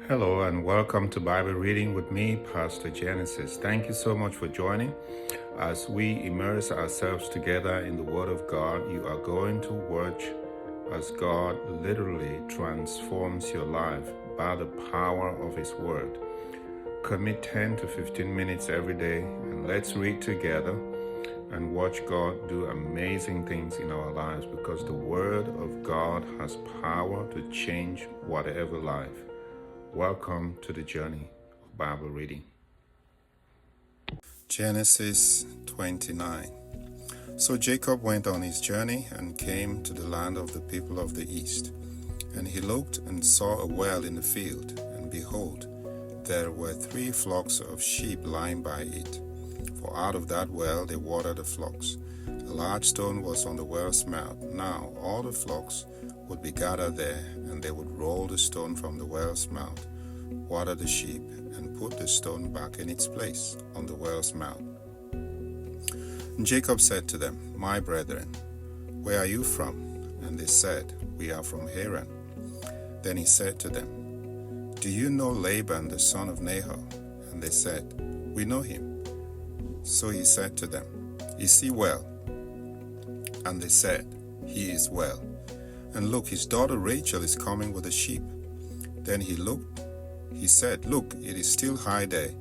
Hello and welcome to Bible Reading with me, Pastor Genesis. Thank you so much for joining. As we immerse ourselves together in the Word of God, you are going to watch as God literally transforms your life by the power of His Word. Commit 10 to 15 minutes every day and let's read together and watch God do amazing things in our lives because the Word of God has power to change whatever life. Welcome to the journey of Bible reading. Genesis 29. So Jacob went on his journey and came to the land of the people of the east. And he looked and saw a well in the field, and behold, there were 3 flocks of sheep lying by it. For out of that well they watered the flocks. A large stone was on the well's mouth. Now all the flocks would be gathered there, and they would roll the stone from the well's mouth, water the sheep, and put the stone back in its place on the well's mouth. And Jacob said to them, My brethren, where are you from? And they said, We are from Haran. Then he said to them, Do you know Laban the son of Nahor? And they said, We know him. So he said to them, Is he well? And they said, He is well. And look, his daughter Rachel is coming with the sheep. Then he said, Look, it is still high day.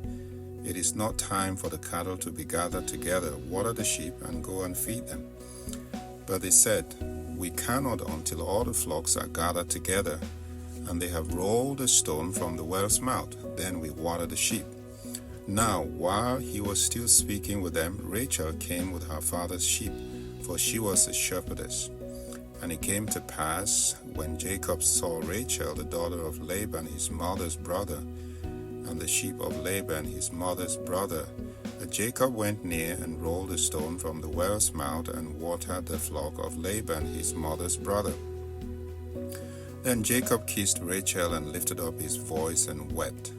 It is not time for the cattle to be gathered together. Water the sheep and go and feed them. But they said, We cannot until all the flocks are gathered together, and they have rolled the stone from the well's mouth. Then we water the sheep. Now, while he was still speaking with them, Rachel came with her father's sheep, for she was a shepherdess. And it came to pass, when Jacob saw Rachel, the daughter of Laban, his mother's brother, and the sheep of Laban, his mother's brother, that Jacob went near and rolled a stone from the well's mouth and watered the flock of Laban, his mother's brother. Then Jacob kissed Rachel and lifted up his voice and wept.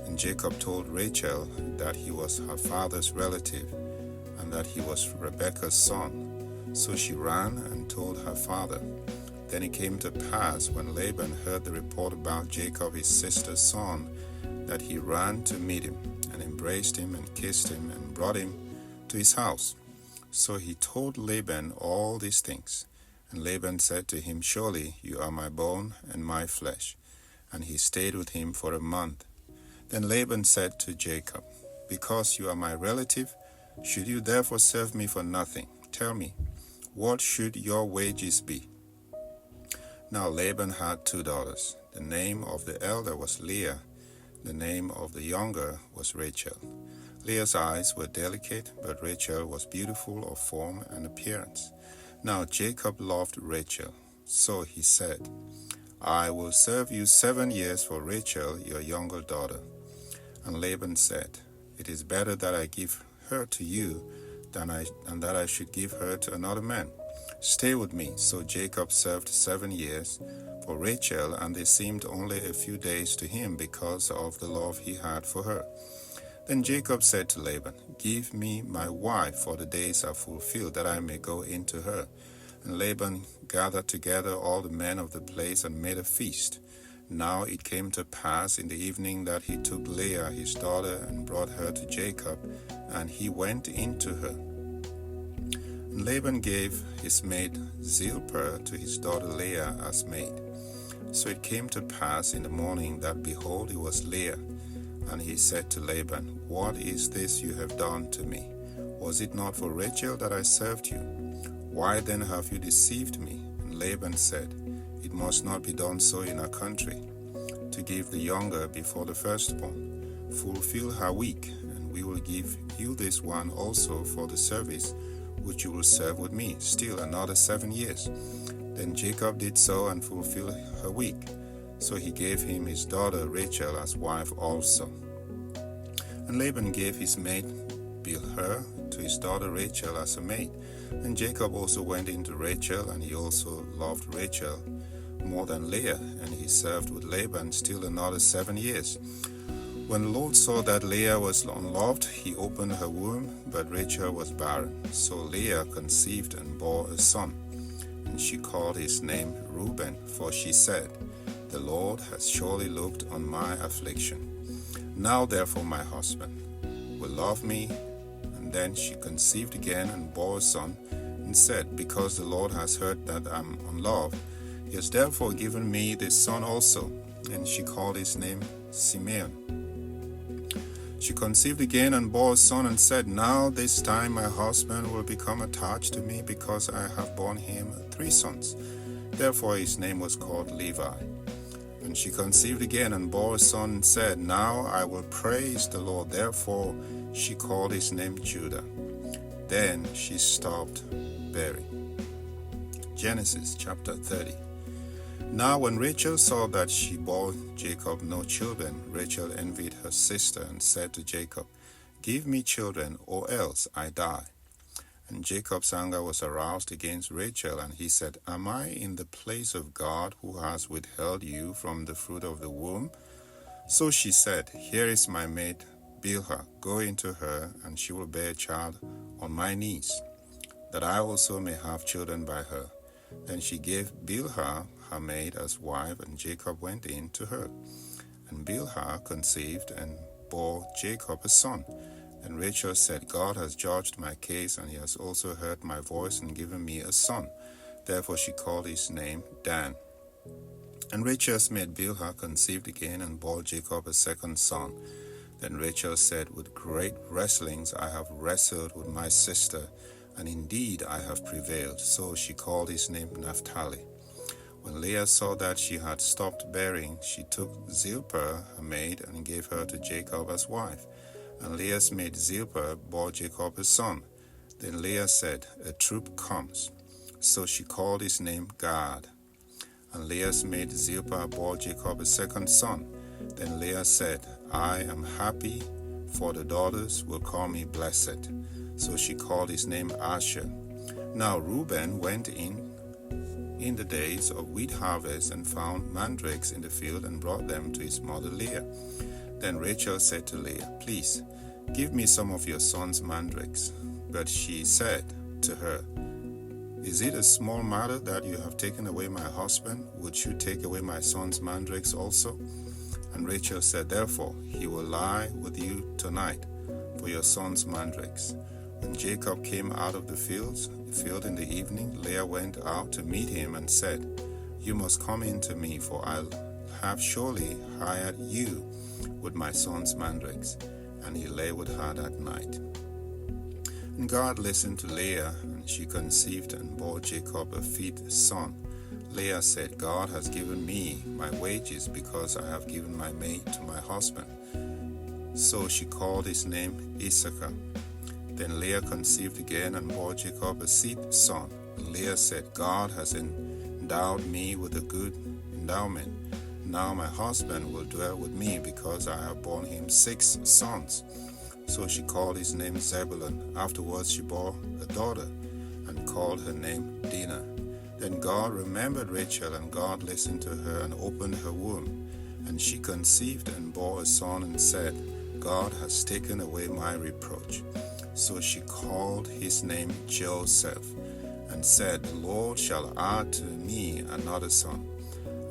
And Jacob told Rachel that he was her father's relative, and that he was Rebekah's son. So she ran and told her father. Then it came to pass, when Laban heard the report about Jacob his sister's son, that he ran to meet him, and embraced him and kissed him, and brought him to his house. So he told Laban all these things. And Laban said to him, Surely you are my bone and my flesh. And he stayed with him for a month. Then Laban said to Jacob, Because you are my relative, should you therefore serve me for nothing? Tell me, what should your wages be? Now Laban had 2 daughters. The name of the elder was Leah. The name of the younger was Rachel. Leah's eyes were delicate, but Rachel was beautiful of form and appearance. Now Jacob loved Rachel. So he said, I will serve you 7 years for Rachel, your younger daughter. And Laban said, It is better that I give her to you than that I should give her to another man. Stay with me. So Jacob served 7 years for Rachel, and they seemed only a few days to him because of the love he had for her. Then Jacob said to Laban, Give me my wife, for the days are fulfilled, that I may go into her. And Laban gathered together all the men of the place and made a feast. Now it came to pass in the evening that he took Leah his daughter and brought her to Jacob, and he went into her. And Laban gave his maid Zilpah to his daughter Leah as maid. So it came to pass in the morning that, behold, it was Leah. And he said to Laban, What is this you have done to me? Was it not for Rachel that I served you? Why then have you deceived me? And Laban said, It must not be done so in our country, to give the younger before the firstborn. Fulfill her week, and we will give you this one also for the service which you will serve with me, still another 7 years. Then Jacob did so and fulfilled her week. So he gave him his daughter Rachel as wife also. And Laban gave his maid Bilhah to his daughter Rachel as a maid. And Jacob also went into Rachel, and he also loved Rachel more than Leah, and he served with Laban still another 7 years. When the Lord saw that Leah was unloved, he opened her womb, but Rachel was barren. So Leah conceived and bore a son, and she called his name Reuben, for she said, The Lord has surely looked on my affliction. Now therefore my husband will love me. And then she conceived again and bore a son, and said, Because the Lord has heard that I am unloved, he has therefore given me this son also. And she called his name Simeon. She conceived again and bore a son, and said, Now this time my husband will become attached to me, because I have borne him 3 sons. Therefore his name was called Levi. And she conceived again and bore a son, and said, Now I will praise the Lord. Therefore she called his name Judah. Then she stopped bearing. Genesis chapter 30. Now when Rachel saw that she bore Jacob no children, Rachel envied her sister and said to Jacob, Give me children, or else I die. And Jacob's anger was aroused against Rachel, and he said, Am I in the place of God, who has withheld you from the fruit of the womb? So she said, Here is my maid Bilhah, go into her, and she will bear a child on my knees, that I also may have children by her. Then she gave Bilhah her maid as wife, and Jacob went in to her. And Bilhah conceived and bore Jacob a son. And Rachel said, God has judged my case, and he has also heard my voice and given me a son. Therefore she called his name Dan. And Rachel's maid Bilhah conceived again and bore Jacob a second son. Then Rachel said, With great wrestlings I have wrestled with my sister, and indeed I have prevailed. So she called his name Naphtali. When Leah saw that she had stopped bearing, she took Zilpah, her maid, and gave her to Jacob as wife. And Leah's maid Zilpah bore Jacob a son. Then Leah said, A troop comes. So she called his name Gad. And Leah's maid Zilpah bore Jacob a second son. Then Leah said, I am happy, for the daughters will call me blessed. So she called his name Asher. Now Reuben went in the days of wheat harvest, and found mandrakes in the field, and brought them to his mother Leah. Then Rachel said to Leah, Please, give me some of your son's mandrakes. But she said to her, Is it a small matter that you have taken away my husband? Would you take away my son's mandrakes also? And Rachel said, Therefore he will lie with you tonight for your son's mandrakes. When Jacob came out of the field in the evening, Leah went out to meet him and said, You must come in to me, for I have surely hired you with my son's mandrakes. And he lay with her that night. And God listened to Leah, and she conceived and bore Jacob a fifth son. Leah said, God has given me my wages, because I have given my maid to my husband. So she called his name Issachar. Then Leah conceived again and bore Jacob a sixth son. Leah said, God has endowed me with a good endowment. Now my husband will dwell with me, because I have borne him 6 sons. So she called his name Zebulun. Afterwards she bore a daughter, and called her name Dinah. Then God remembered Rachel, and God listened to her and opened her womb. And she conceived and bore a son, and said, God has taken away my reproach. So she called his name Joseph, and said, The Lord shall add to me another son.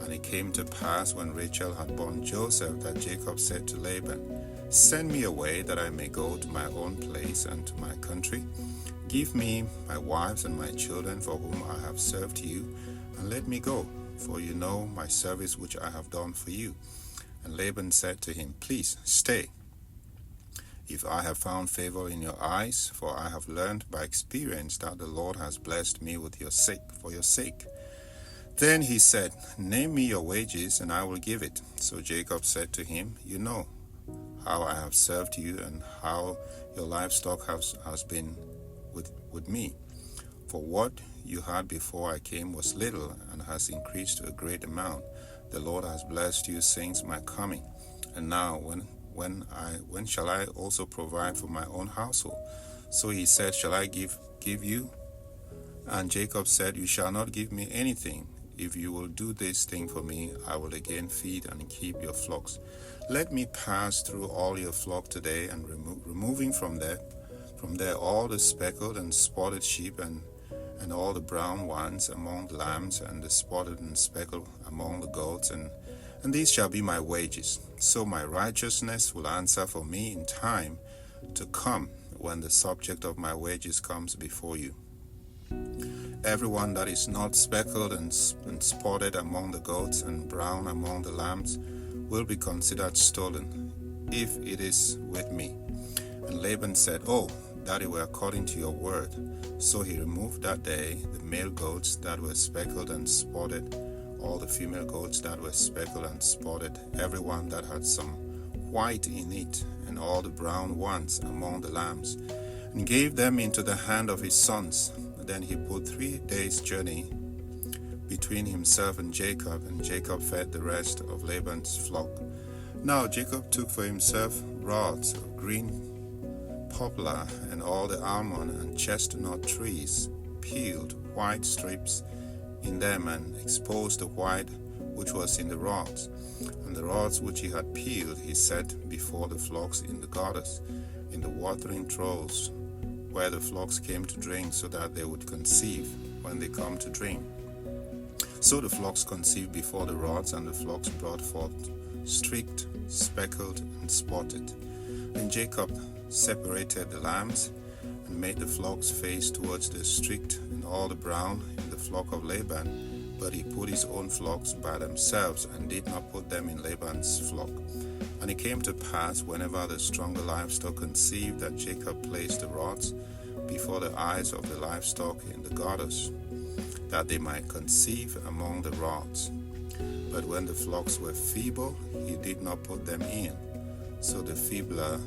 And it came to pass, when Rachel had borne Joseph, that Jacob said to Laban, Send me away, that I may go to my own place and to my country. Give me my wives and my children, for whom I have served you, and let me go, for you know my service which I have done for you. And Laban said to him, Please stay, if I have found favor in your eyes, for I have learned by experience that the Lord has blessed me with for your sake. Then he said, Name me your wages, and I will give it. So Jacob said to him, You know how I have served you, and how your livestock has been with me. For what you had before I came was little, and has increased to a great amount. The Lord has blessed you since my coming. And now, when shall I also provide for my own household? So he said, Shall I give you? And Jacob said, You shall not give me anything. If you will do this thing for me, I will again feed and keep your flocks. Let me pass through all your flock today, and removing from there all the speckled and spotted sheep, and and all the brown ones among the lambs, and the spotted and speckled among the goats, and these shall be my wages. So my righteousness will answer for me in time to come, when the subject of my wages comes before you. Everyone that is not speckled and spotted among the goats, and brown among the lambs, will be considered stolen, if it is with me. And Laban said, Oh, that it were according to your word. So he removed that day the male goats that were speckled and spotted, all the female goats that were speckled and spotted, every one that had some white in it, and all the brown ones among the lambs, and gave them into the hand of his sons. Then he put 3 days' journey between himself and Jacob fed the rest of Laban's flock. Now Jacob took for himself rods of green poplar, and all the almond and chestnut trees, peeled white strips in them, and exposed the white which was in the rods. And the rods which he had peeled he set before the flocks in the gutters, in the watering troughs, where the flocks came to drink, so that they would conceive when they come to drink. So the flocks conceived before the rods, and the flocks brought forth streaked, speckled, and spotted. And Jacob separated the lambs, and made the flocks face towards the streaked and all the brown in the flock of Laban, but he put his own flocks by themselves, and did not put them in Laban's flock. And it came to pass, whenever the stronger livestock conceived, that Jacob placed the rods before the eyes of the livestock in the gutters, that they might conceive among the rods. But when the flocks were feeble, he did not put them in. So the feebler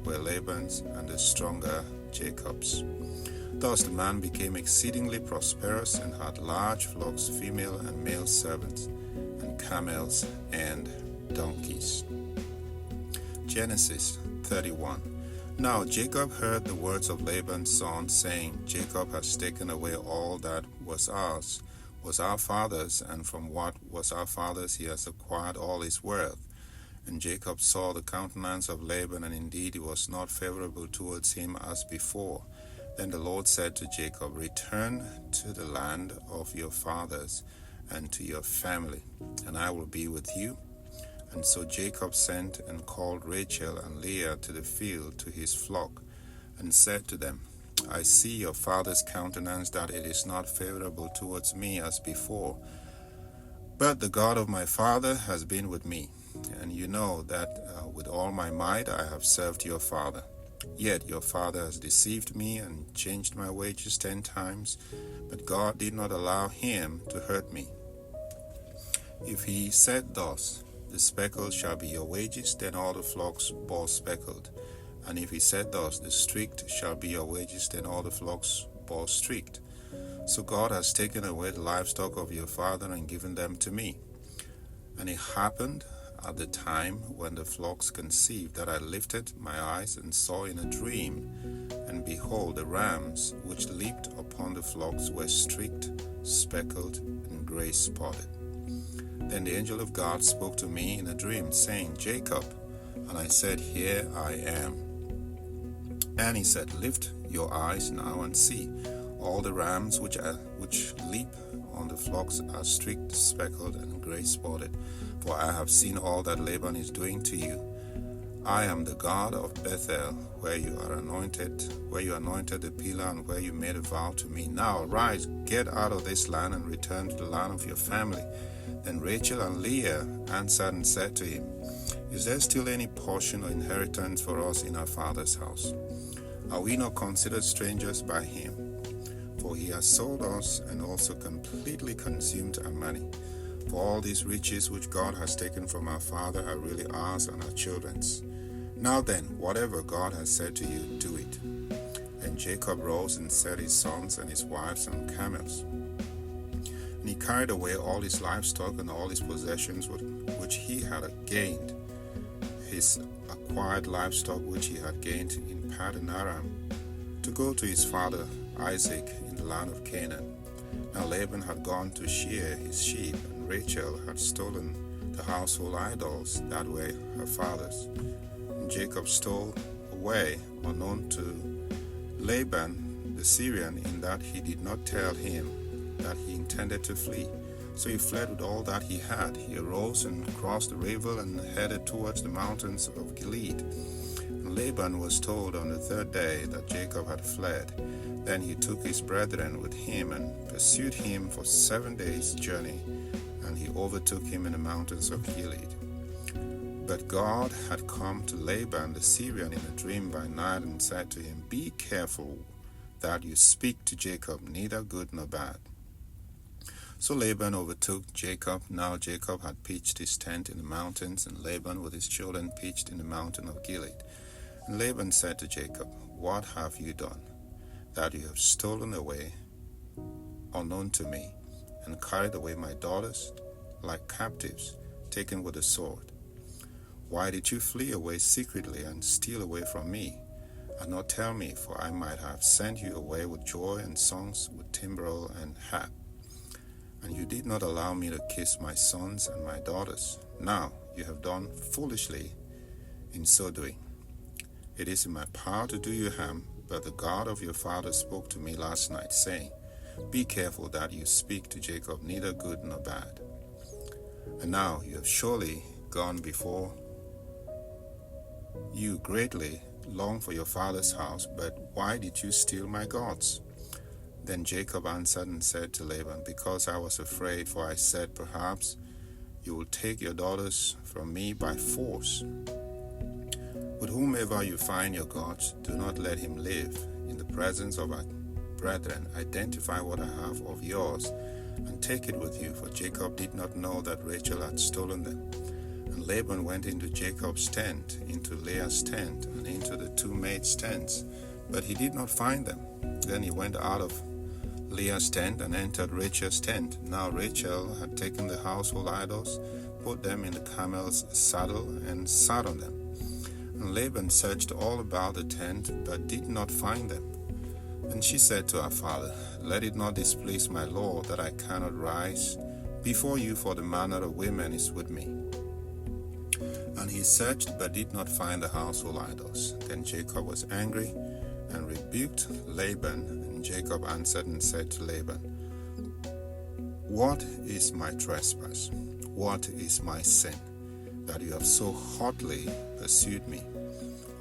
were Laban's, and the stronger Jacob's. Thus the man became exceedingly prosperous, and had large flocks, female and male servants, and camels and donkeys. Genesis 31. Now Jacob heard the words of Laban's son, saying, Jacob has taken away all that was ours, was our father's, and from what was our father's he has acquired all his wealth. And Jacob saw the countenance of Laban, and indeed it was not favorable towards him as before. Then the Lord said to Jacob, Return to the land of your fathers and to your family, and I will be with you. And so Jacob sent and called Rachel and Leah to the field to his flock, and said to them, I see your father's countenance, that it is not favorable towards me as before. But the God of my father has been with me, and you know that with all my might I have served your father. Yet your father has deceived me and changed my wages 10 times, but God did not allow him to hurt me. If he said thus, The speckled shall be your wages, then all the flocks bore speckled. And if he said thus, The streaked shall be your wages, then all the flocks bore streaked. So God has taken away the livestock of your father and given them to me. And it happened at the time when the flocks conceived, that I lifted my eyes and saw in a dream, and behold, the rams which leaped upon the flocks were streaked, speckled, and gray spotted. Then the angel of God spoke to me in a dream, saying, Jacob. And I said, Here I am. And he said, Lift your eyes now and see. All the rams which leap on the flocks are streaked, speckled, and gray spotted. For I have seen all that Laban is doing to you. I am the God of Bethel, where you anointed the pillar, and where you made a vow to me. Now arise, get out of this land, and return to the land of your family. Then Rachel and Leah answered and said to him, Is there still any portion or inheritance for us in our father's house? Are we not considered strangers by him? For he has sold us, and also completely consumed our money. For all these riches which God has taken from our father are really ours and our children's. Now then, whatever God has said to you, do it. And Jacob rose and set his sons and his wives on camels. And he carried away all his livestock and all his possessions which he had gained, his acquired livestock which he had gained in Paddan Aram, to go to his father Isaac in the land of Canaan. Now Laban had gone to shear his sheep, and Rachel had stolen the household idols that were her father's. And Jacob stole away, unknown to Laban, the Syrian, in that he did not tell him that he intended to flee. So he fled with all that he had. He arose and crossed the river and headed towards the mountains of Gilead. And Laban was told on the third day that Jacob had fled. Then he took his brethren with him and pursued him for 7 days' journey, and he overtook him in the mountains of Gilead. But God had come to Laban the Syrian in a dream by night and said to him, "Be careful that you speak to Jacob neither good nor bad." So Laban overtook Jacob. Now Jacob had pitched his tent in the mountains, and Laban with his children pitched in the mountain of Gilead. And Laban said to Jacob, "What have you done, that you have stolen away, unknown to me, and carried away my daughters like captives, taken with a sword? Why did you flee away secretly and steal away from me, and not tell me, for I might have sent you away with joy and songs, with timbrel and harp? And you did not allow me to kiss my sons and my daughters. Now you have done foolishly in so doing. It is in my power to do you harm, but the God of your father spoke to me last night, saying, 'Be careful that you speak to Jacob neither good nor bad.' And now you have surely gone before you greatly long for your father's house, but why did you steal my gods?" Then Jacob answered and said to Laban, "Because I was afraid, for I said, perhaps you will take your daughters from me by force. With whomever you find your gods, do not let him live. In the presence of our brethren, identify what I have of yours, and take it with you." For Jacob did not know that Rachel had stolen them. And Laban went into Jacob's tent, into Leah's tent, and into the two maids' tents, but he did not find them. Then he went out of Leah's tent and entered Rachel's tent. Now Rachel had taken the household idols, put them in the camel's saddle, and sat on them. And Laban searched all about the tent, but did not find them. And she said to her father, "Let it not displease my lord that I cannot rise before you, for the manner of women is with me." And he searched, but did not find the household idols. Then Jacob was angry and rebuked Laban. And Jacob answered and said to Laban, "What is my trespass? What is my sin, that you have so hotly pursued me?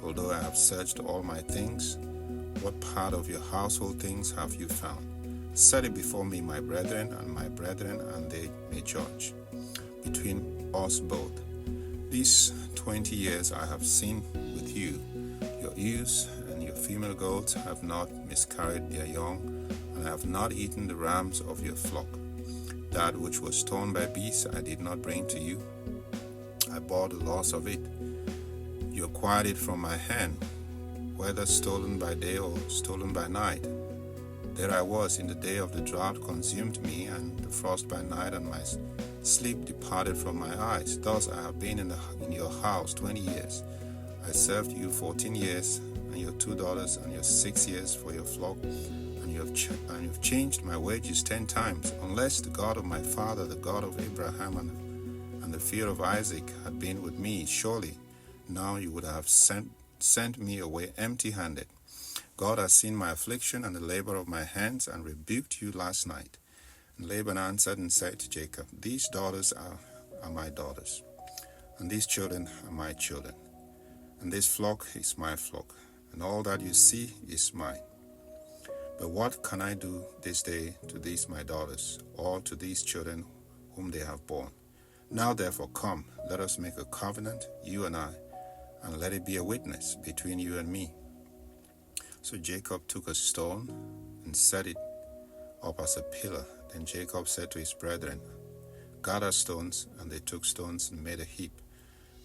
Although I have searched all my things, what part of your household things have you found? Set it before me, my brethren, and they may judge between us both. These 20 years I have seen with you. Your ewes and your female goats have not miscarried their young, and I have not eaten the rams of your flock. That which was torn by beasts I did not bring to you. I bore the loss of it. You acquired it from my hand, whether stolen by day or stolen by night. There I was in the day of the drought, consumed me, and the frost by night, and my sleep departed from my eyes. Thus I have been in your house 20 years. I served you 14 years, and your 2 daughters, and your 6 years for your flock, and you've changed my wages 10 times. Unless the God of my father, the God of Abraham, and the fear of Isaac had been with me, surely now you would have sent me away empty-handed. God has seen my affliction and the labor of my hands, and rebuked you last night." And Laban answered and said to Jacob, "These daughters are my daughters, and these children are my children, and this flock is my flock, and all that you see is mine. But what can I do this day to these my daughters, or to these children whom they have borne? Now therefore come, let us make a covenant, you and I, and let it be a witness between you and me." So Jacob took a stone and set it up as a pillar. Then Jacob said to his brethren, "Gather stones," and they took stones and made a heap,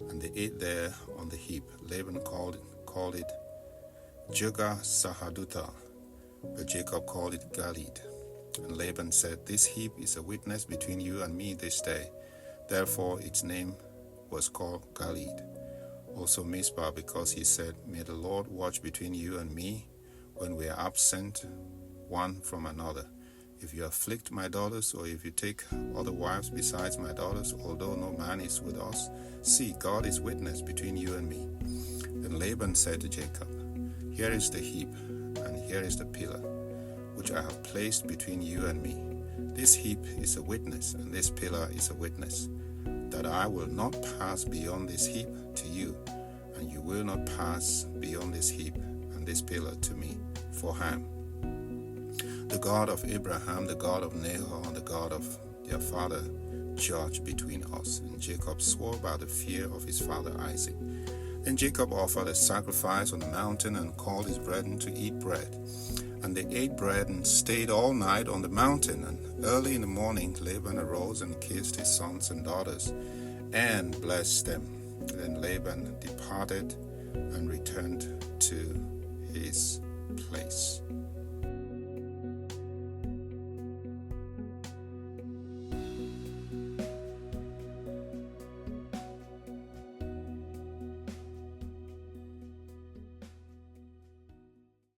and they ate there on the heap. Laban called it Judah Sahadutha, but Jacob called it Gilead. And Laban said, "This heap is a witness between you and me this day." Therefore its name was called Gilead. Also Mizpah, because he said, "May the Lord watch between you and me when we are absent one from another. If you afflict my daughters, or if you take other wives besides my daughters, although no man is with us, see, God is witness between you and me." Then Laban said to Jacob, "Here is the heap, and here is the pillar. which I have placed between you and me. This heap is a witness, and this pillar is a witness, that I will not pass beyond this heap to you, and you will not pass beyond this heap and this pillar to me for harm. The God of Abraham, the God of Nahor, and the God of their father judge between us. And Jacob swore by the fear of his father Isaac. Then Jacob offered a sacrifice on the mountain and called his brethren to eat bread. And they ate bread and stayed all night on the mountain. And early in the morning Laban arose and kissed his sons and daughters and blessed them. Then Laban departed and returned to his place.